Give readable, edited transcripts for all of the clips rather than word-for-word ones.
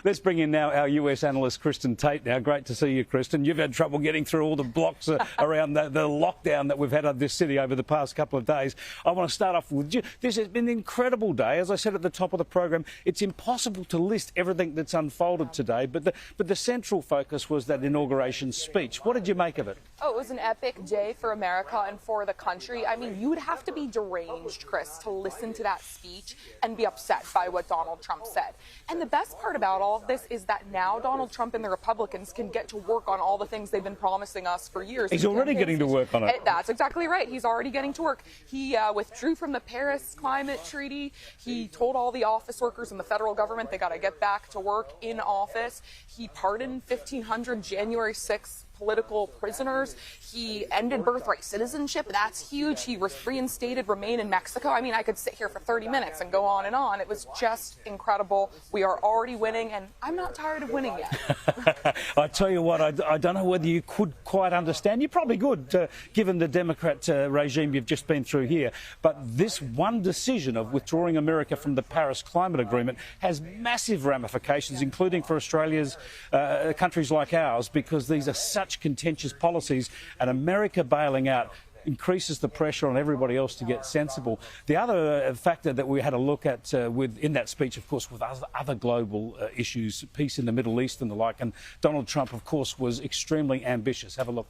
Let's bring in now our US analyst, Kristin Tate. Now, great to see you, Kristin. You've had trouble getting through all the blocks around the lockdown that we've had of this city over the past couple of days. I want to start off with you. This has been an incredible day. As I said at the top of the program, it's impossible to list everything that's unfolded today, but the central focus was that inauguration speech. What did you make of it? Oh, it was an epic day for America and for the country. I mean, you would have to be deranged, Chris, to listen to that speech and be upset by what Donald Trump said. And the best part about all of this is that now Donald Trump and the Republicans can get to work on all the things they've been promising us for years. He's already getting to work on it. That's exactly right. He's already getting to work. He withdrew from the Paris Climate Treaty. He told all the office workers in the federal government they got to get back to work in office. He pardoned 1,500 January 6th political prisoners. He ended birthright citizenship. That's huge. He reinstated Remain in Mexico. I mean, I could sit here for 30 minutes and go on and on. It was just incredible. We are already winning, and I'm not tired of winning yet. I tell you what, I don't know whether you could quite understand. You probably could, given the Democrat regime you've just been through here. But this one decision of withdrawing America from the Paris Climate Agreement has massive ramifications, including for Australia's countries like ours, because these are such contentious policies, and America bailing out increases the pressure on everybody else to get sensible. The other factor that we had a look at in that speech, of course, with other global issues, peace in the Middle East and the like, and Donald Trump, of course, was extremely ambitious. Have a look.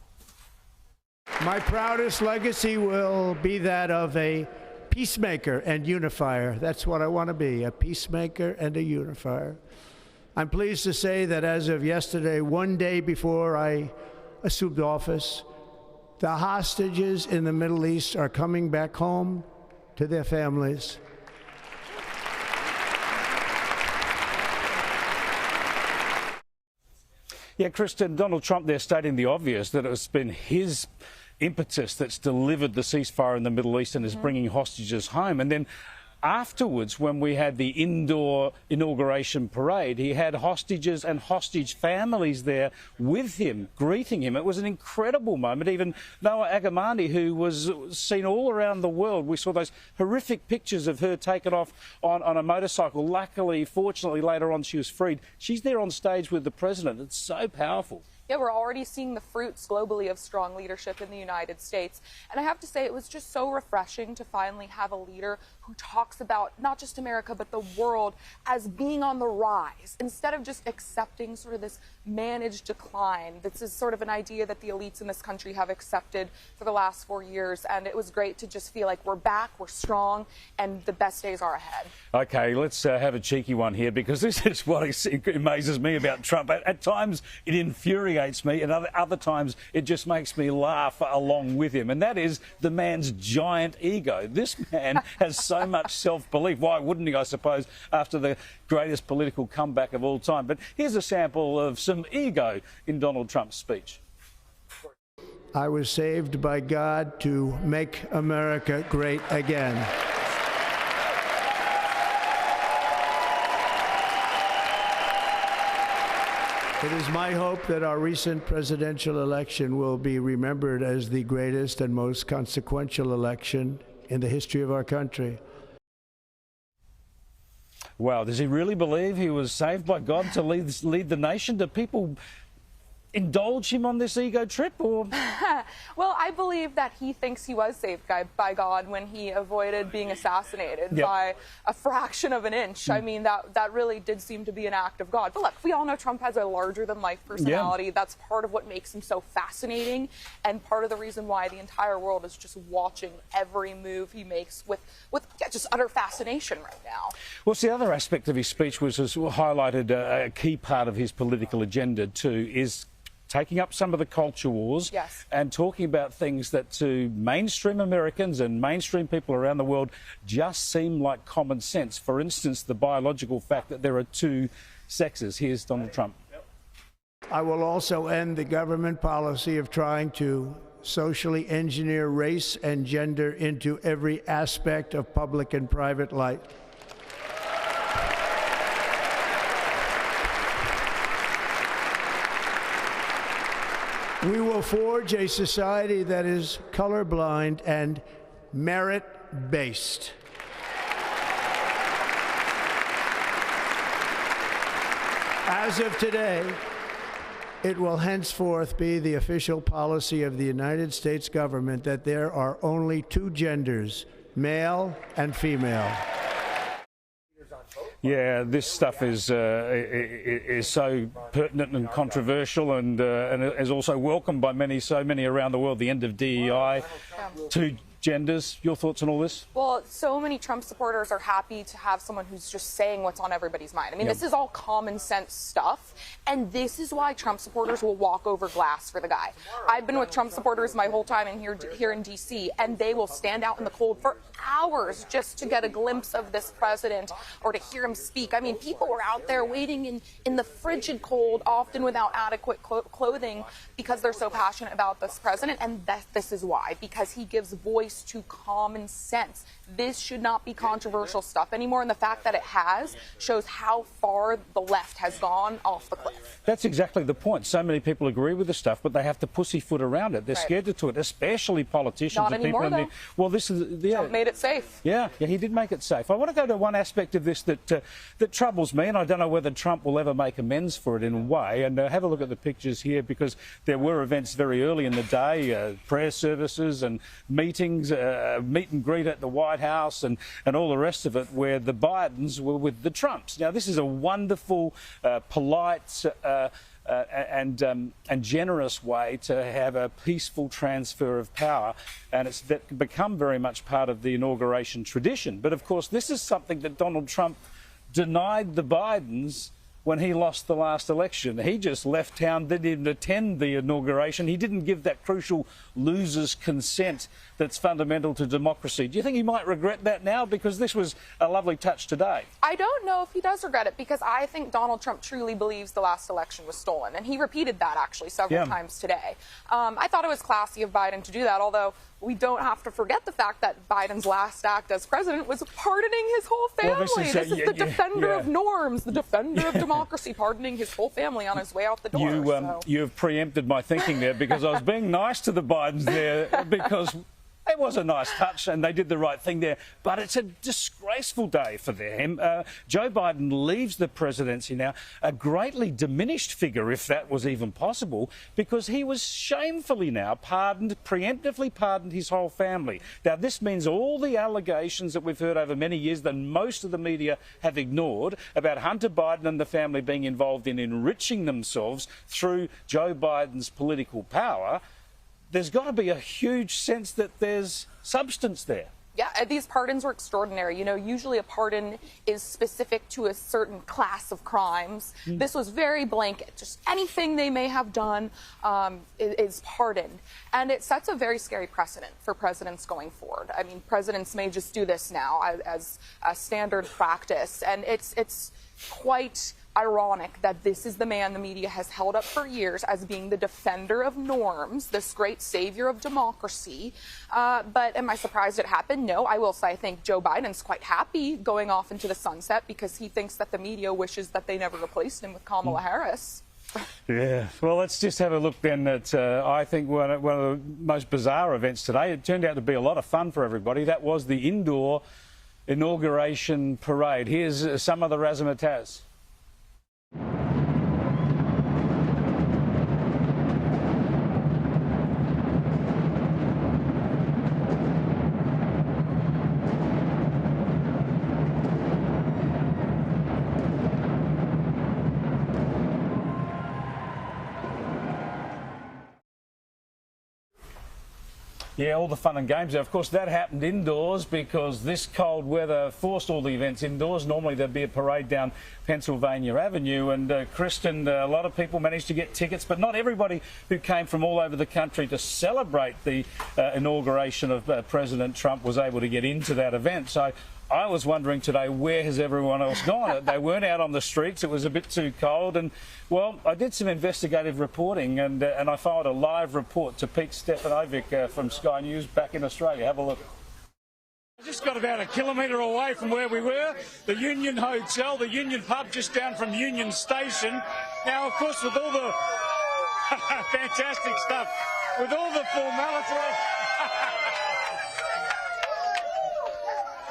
My proudest legacy will be that of a peacemaker and unifier. That's what I want to be, a peacemaker and a unifier. I'm pleased to say that as of yesterday, one day before I assumed office, the hostages in the Middle East are coming back home to their families. Yeah, Kristin, Donald Trump there stating the obvious, that it's been his impetus that's delivered the ceasefire in the Middle East and is bringing hostages home. And then afterwards, when we had the indoor inauguration parade, he had hostages and hostage families there with him, greeting him. It was an incredible moment. Even Noah Agamani, who was seen all around the world, we saw those horrific pictures of her taken off on a motorcycle. Luckily, fortunately, later on she was freed. She's there on stage with the president. It's so powerful. Yeah, we're already seeing the fruits globally of strong leadership in the United States. And I have to say, it was just so refreshing to finally have a leader who talks about not just America, but the world as being on the rise, instead of just accepting sort of this managed decline. This is sort of an idea that the elites in this country have accepted for the last 4 years. And it was great to just feel like we're back, we're strong, and the best days are ahead. OK, let's have a cheeky one here, because this is what amazes me about Trump. At times, it infuriates me, and other times it just makes me laugh along with him, and that is the man's giant ego. This man has so much self-belief. Why wouldn't he, I suppose, after the greatest political comeback of all time? But here's a sample of some ego in Donald Trump's speech. I was saved by God to make America great again. It is my hope that our recent presidential election will be remembered as the greatest and most consequential election in the history of our country. Wow, does he really believe he was saved by God to lead the nation? Do people indulge him on this ego trip, or? Well, I believe that he thinks he was saved by God when he avoided being assassinated by a fraction of an inch. I mean, that really did seem to be an act of God. But look, we all know Trump has a larger-than-life personality. That's part of what makes him so fascinating, and part of the reason why the entire world is just watching every move he makes with just utter fascination right now. Well, the other aspect of his speech was highlighted a key part of his political agenda too, is taking up some of the culture wars and talking about things that to mainstream Americans and mainstream people around the world just seem like common sense. For instance, the biological fact that there are two sexes. Here's Donald Trump. I will also end the government policy of trying to socially engineer race and gender into every aspect of public and private life. We will forge a society that is colorblind and merit-based. As of today, it will henceforth be the official policy of the United States government that there are only two genders, male and female. Yeah, this stuff is so pertinent and controversial, and is also welcomed by so many around the world. The end of DEI, two genders. Your thoughts on all this? Well, so many Trump supporters are happy to have someone who's just saying what's on everybody's mind. I mean, this is all common sense stuff, and this is why Trump supporters will walk over glass for the guy. I've been with Trump supporters my whole time here in D.C., and they will stand out in the cold for hours just to get a glimpse of this president or to hear him speak. I mean, people were out there waiting in the frigid cold, often without adequate clothing, because they're so passionate about this president, and this is why, because he gives voice to common sense. This should not be controversial stuff anymore, and the fact that it has shows how far the left has gone off the cliff. That's exactly the point. So many people agree with the stuff, but they have to pussyfoot around it. They're scared to do it, especially politicians. Not and anymore, people though. Well, this is Trump made it safe. Yeah, he did make it safe. I want to go to one aspect of this that troubles me, and I don't know whether Trump will ever make amends for it in a way. And have a look at the pictures here, because there were events very early in the day, prayer services and meetings, meet and greet at the White House and all the rest of it, where the Bidens were with the Trumps. Now, this is a wonderful, polite and generous way to have a peaceful transfer of power, and it's become very much part of the inauguration tradition. But of course, this is something that Donald Trump denied the Bidens when he lost the last election. He just left town, didn't even attend the inauguration. He didn't give that crucial loser's consent that's fundamental to democracy. Do you think he might regret that now? Because this was a lovely touch today. I don't know if he does regret it, because I think Donald Trump truly believes the last election was stolen, and he repeated that actually several times today. I thought it was classy of Biden to do that, although we don't have to forget the fact that Biden's last act as president was pardoning his whole family. Well, this is the defender of norms, the defender of democracy, pardoning his whole family on his way out the door. You have preempted my thinking there, because I was being nice to the Bidens there, because it was a nice touch and they did the right thing there, but it's a disgraceful day for them. Joe Biden leaves the presidency now a greatly diminished figure, if that was even possible, because he was shamefully now preemptively pardoned his whole family. Now, this means all the allegations that we've heard over many years that most of the media have ignored about Hunter Biden and the family being involved in enriching themselves through Joe Biden's political power. There's got to be a huge sense that there's substance there. Yeah, these pardons were extraordinary. You know, usually a pardon is specific to a certain class of crimes. This was very blanket. Just anything they may have done is pardoned. And it sets a very scary precedent for presidents going forward. I mean, presidents may just do this now as a standard practice. And it's quite ironic that this is the man the media has held up for years as being the defender of norms, this great savior of democracy. But am I surprised it happened? No. I will say I think Joe Biden's quite happy going off into the sunset, because he thinks that the media wishes that they never replaced him with Kamala Harris. Yeah, well, let's just have a look then at, I think, one of the most bizarre events today. It turned out to be a lot of fun for everybody. That was the indoor inauguration parade. Here's some of the razzmatazz. Yeah, all the fun and games. Of course, that happened indoors because this cold weather forced all the events indoors. Normally there'd be a parade down Pennsylvania Avenue, and Kristin, a lot of people managed to get tickets, but not everybody who came from all over the country to celebrate the inauguration of President Trump was able to get into that event. So I was wondering today, where has everyone else gone? They weren't out on the streets. It was a bit too cold. And, well, I did some investigative reporting, and I filed a live report to Pete Stefanovic from Sky News back in Australia. Have a look. I just got about a kilometre away from where we were, the Union Hotel, the Union Pub just down from Union Station. Now, of course, with all the fantastic stuff, with all the formality...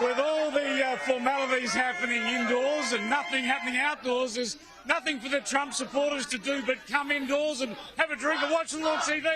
with all the formalities happening indoors and nothing happening outdoors, there's nothing for the Trump supporters to do but come indoors and have a drink and watch them on TV.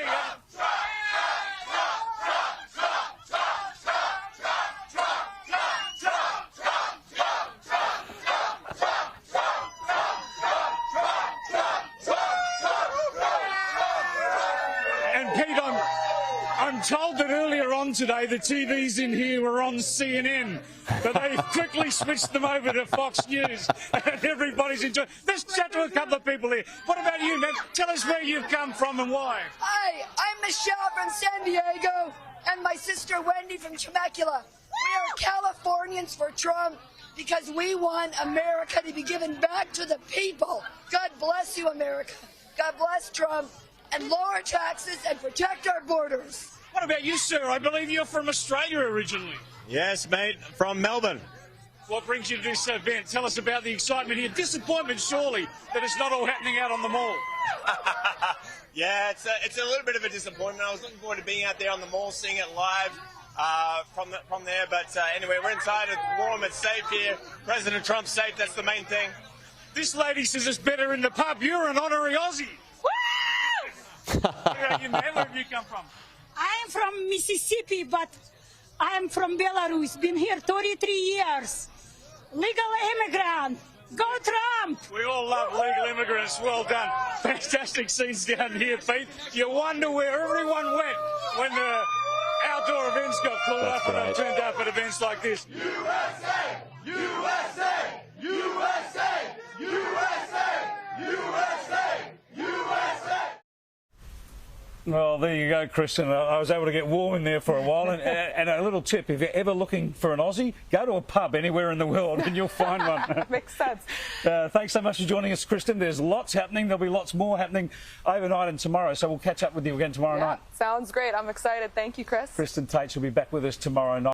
I'm told that earlier on today the TVs in here were on CNN, but they've quickly switched them over to Fox News and everybody's enjoying. Let's chat to a couple of people here. What about you, man? Tell us where you've come from and why. Hi, I'm Michelle from San Diego and my sister Wendy from Temecula. We are Californians for Trump because we want America to be given back to the people. God bless you, America. God bless Trump. And lower taxes and protect our borders. What about you, sir? I believe you're from Australia originally. Yes, mate, from Melbourne. What brings you to this event? Tell us about the excitement here. Disappointment, surely, that it's not all happening out on the mall. Yeah, it's a little bit of a disappointment. I was looking forward to being out there on the mall, seeing it live from there. But anyway, we're inside. It's warm, it's safe here. President Trump's safe. That's the main thing. This lady says it's better in the pub. You're an honorary Aussie. Where are you, man? Where have you come from? I'm from Mississippi, but I'm from Belarus. Been here 33 years. Legal immigrant. Go Trump! We all love legal immigrants. Well done. Fantastic scenes down here, Pete. You wonder where everyone went when the outdoor events got called up and they turned up at events like this. USA! USA! USA! USA! USA! USA! Well, there you go, Kristin. I was able to get warm in there for a while. And a little tip, if you're ever looking for an Aussie, go to a pub anywhere in the world and you'll find one. Makes sense. Thanks so much for joining us, Kristin. There's lots happening. There'll be lots more happening overnight and tomorrow. So we'll catch up with you again tomorrow night. Sounds great. I'm excited. Thank you, Chris. Kristin Tate will be back with us tomorrow night.